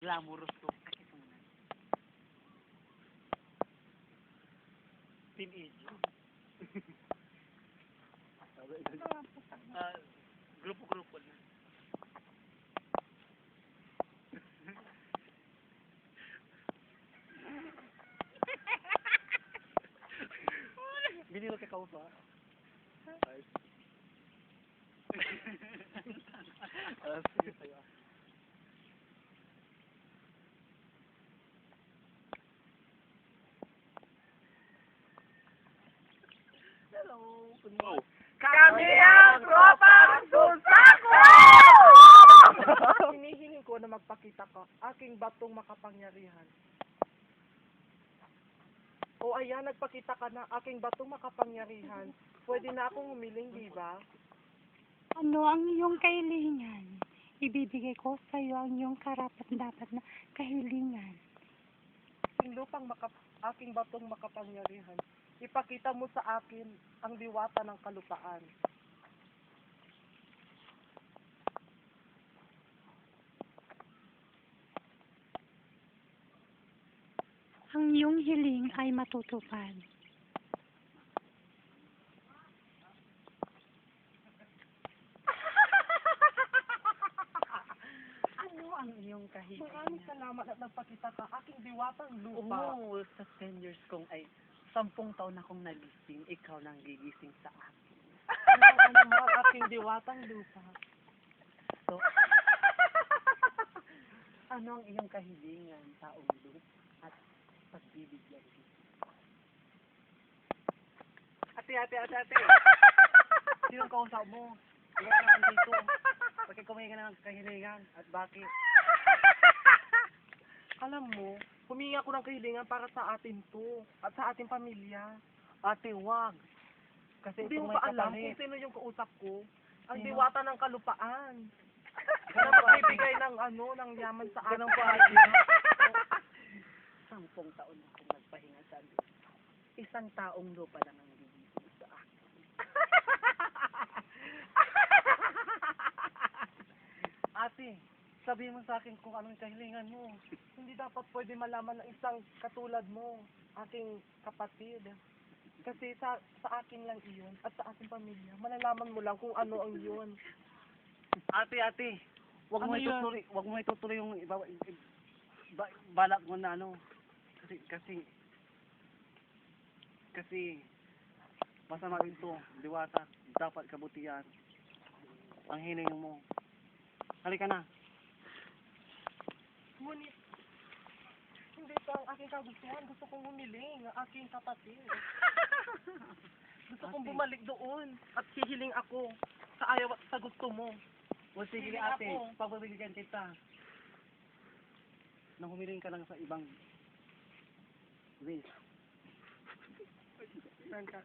Glamorous to. Teenage. Grupo-grupo na. Binilo ka kaupa. Sige tayo. Hello. Oh. Kami ang tropang susako! Hinihiling ko na magpakita ka, aking batong makapangyarihan. O ayan, nagpakita ka na, aking batong makapangyarihan. Pwede na akong humiling, di ba? Ano ang iyong kahilingan? Ibibigay ko sa iyo ang iyong karapat-dapat na kahilingan. Aking aking batong makapangyarihan. Ipakita mo sa akin ang diwata ng kalupaan. Ang iyong hiling ay matutupad. Ano ang iyong kahilingan? Maraming salamat at nagpakita ka, aking diwatang lupa. Oo, sa 10 years kong ay 10 taon akong nagising, ikaw nang gigising sa akin. Ano mo ang aking diwatang lupa? So, ano ang iyong kahilingan, taong lupa at pagbibigyan kita? Ate. Sinong kausap mo? Iwan naman dito. Bakit kumain ka ng kahilingan at bakit? Alam mo, humingi ako ng kahilingan para sa atin to at sa ating pamilya. Ate, wag. Kasi Hindi ito mo may pa alam kapalit. kung sino yung kausap ko. Ang Sino? diwata ng kalupaan. Na Ganun pa, magbibigay ng yaman sa atin. Ganun pa, ate. 10 taon akong nagpahinga sa lupa. Isang taong lupa lang ang gigising sa akin. Ate, sabihin mo sa akin kung anong kahilingan mo. Hindi dapat pwede malaman ng isang katulad mo, aking kapatid. Kasi sa akin lang iyon at sa ating pamilya, malalaman mo lang kung ano ang iyon. Ate, wag mo Ano yun? itutuloy yung balak mo na ano. Kasi masama ito, diwata, dapat kabutihan. Ang hiling mo. Halika na. Ngunit, hindi ito ang aking kagustuhan. Gusto kong humiling ang aking kapatid. Gusto kong Ate. bumalik doon at hihiling ako sa ayaw at sa gusto mo. O sige Hiling ate, ako. pagbibigyan kita. Nang humiling ka lang sa ibang ways. Saan ka?